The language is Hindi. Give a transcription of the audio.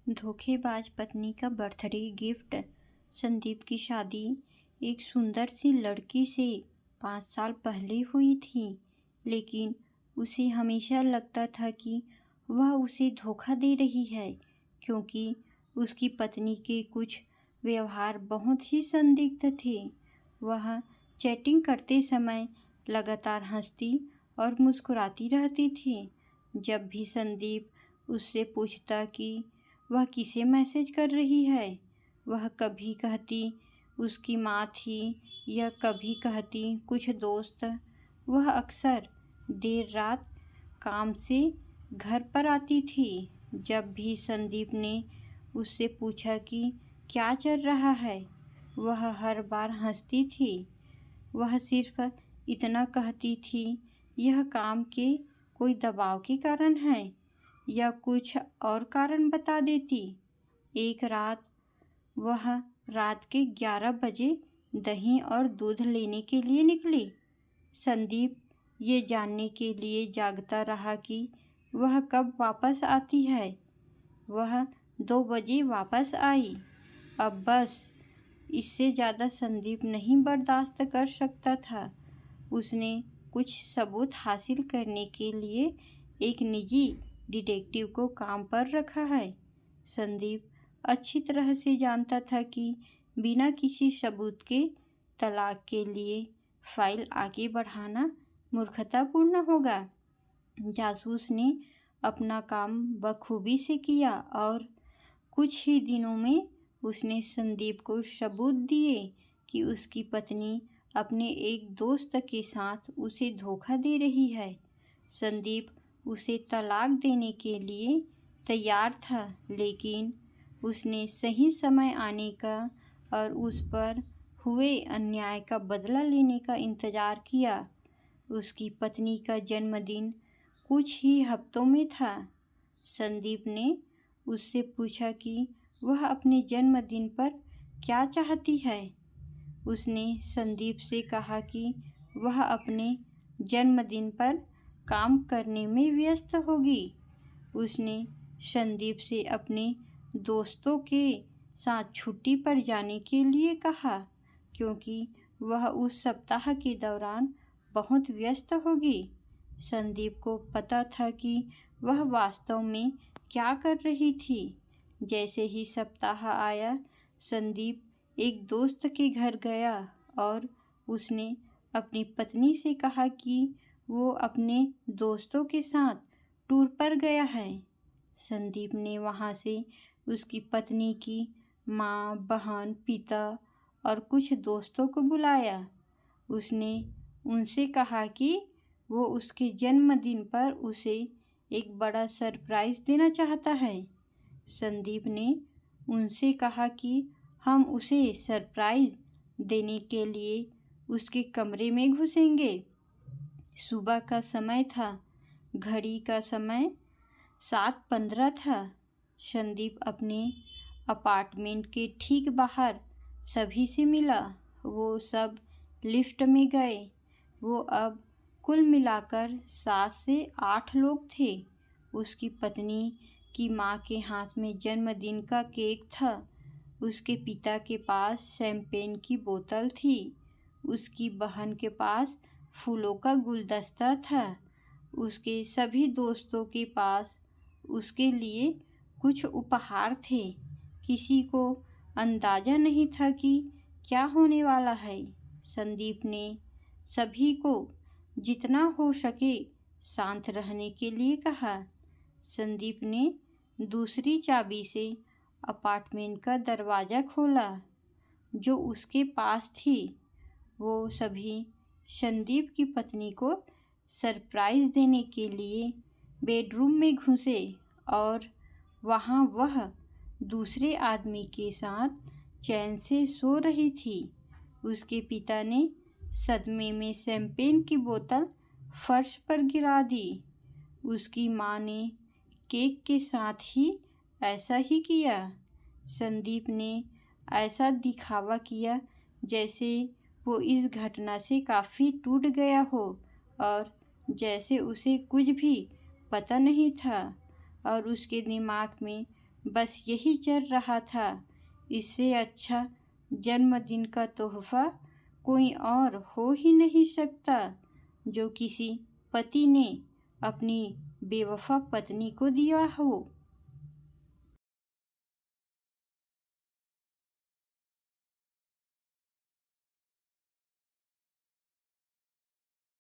धोखेबाज पत्नी का बर्थडे गिफ्ट। संदीप की शादी एक सुंदर सी लड़की से 5 साल पहले हुई थी, लेकिन उसे हमेशा लगता था कि वह उसे धोखा दे रही है, क्योंकि उसकी पत्नी के कुछ व्यवहार बहुत ही संदिग्ध थे। वह चैटिंग करते समय लगातार हंसती और मुस्कुराती रहती थी। जब भी संदीप उससे पूछता कि वह किसे मैसेज कर रही है, वह कभी कहती उसकी माँ थी या कभी कहती कुछ दोस्त। वह अक्सर देर रात काम से घर पर आती थी। जब भी संदीप ने उससे पूछा कि क्या चल रहा है, वह हर बार हंसती थी। वह सिर्फ इतना कहती थी, यह काम के कोई दबाव के कारण है, या कुछ और कारण बता देती। एक रात वह रात के 11 बजे दही और दूध लेने के लिए निकली। संदीप ये जानने के लिए जागता रहा कि वह कब वापस आती है। वह 2 बजे वापस आई। अब बस इससे ज़्यादा संदीप नहीं बर्दाश्त कर सकता था। उसने कुछ सबूत हासिल करने के लिए एक निजी डिटेक्टिव को काम पर रखा है। संदीप अच्छी तरह से जानता था कि बिना किसी सबूत के तलाक के लिए फाइल आगे बढ़ाना मूर्खतापूर्ण होगा। जासूस ने अपना काम बखूबी से किया और कुछ ही दिनों में उसने संदीप को सबूत दिए कि उसकी पत्नी अपने एक दोस्त के साथ उसे धोखा दे रही है। संदीप उसे तलाक देने के लिए तैयार था, लेकिन उसने सही समय आने का और उस पर हुए अन्याय का बदला लेने का इंतज़ार किया। उसकी पत्नी का जन्मदिन कुछ ही हफ्तों में था। संदीप ने उससे पूछा कि वह अपने जन्मदिन पर क्या चाहती है। उसने संदीप से कहा कि वह अपने जन्मदिन पर काम करने में व्यस्त होगी। उसने संदीप से अपने दोस्तों के साथ छुट्टी पर जाने के लिए कहा, क्योंकि वह उस सप्ताह के दौरान बहुत व्यस्त होगी। संदीप को पता था कि वह वास्तव में क्या कर रही थी। जैसे ही सप्ताह आया, संदीप एक दोस्त के घर गया और उसने अपनी पत्नी से कहा कि वो अपने दोस्तों के साथ टूर पर गया है। संदीप ने वहाँ से उसकी पत्नी की माँ, बहन, पिता और कुछ दोस्तों को बुलाया। उसने उनसे कहा कि वो उसके जन्मदिन पर उसे एक बड़ा सरप्राइज़ देना चाहता है। संदीप ने उनसे कहा कि हम उसे सरप्राइज़ देने के लिए उसके कमरे में घुसेंगे। सुबह का समय था। घड़ी का समय 7:15 था। संदीप अपने अपार्टमेंट के ठीक बाहर सभी से मिला। वो सब लिफ्ट में गए। वो अब कुल मिलाकर 7 से 8 लोग थे। उसकी पत्नी की माँ के हाथ में जन्मदिन का केक था। उसके पिता के पास शैंपेन की बोतल थी। उसकी बहन के पास फूलों का गुलदस्ता था। उसके सभी दोस्तों के पास उसके लिए कुछ उपहार थे। किसी को अंदाज़ा नहीं था कि क्या होने वाला है। संदीप ने सभी को जितना हो सके शांत रहने के लिए कहा। संदीप ने दूसरी चाबी से अपार्टमेंट का दरवाज़ा खोला जो उसके पास थी। वो सभी संदीप की पत्नी को सरप्राइज़ देने के लिए बेडरूम में घुसे और वहाँ वह दूसरे आदमी के साथ चैन से सो रही थी। उसके पिता ने सदमे में शैंपेन की बोतल फर्श पर गिरा दी। उसकी माँ ने केक के साथ ही ऐसा ही किया। संदीप ने ऐसा दिखावा किया जैसे वो इस घटना से काफ़ी टूट गया हो और जैसे उसे कुछ भी पता नहीं था और उसके दिमाग में बस यही चल रहा था। इससे अच्छा जन्मदिन का तोहफा कोई और हो ही नहीं सकता जो किसी पति ने अपनी बेवफा पत्नी को दिया हो।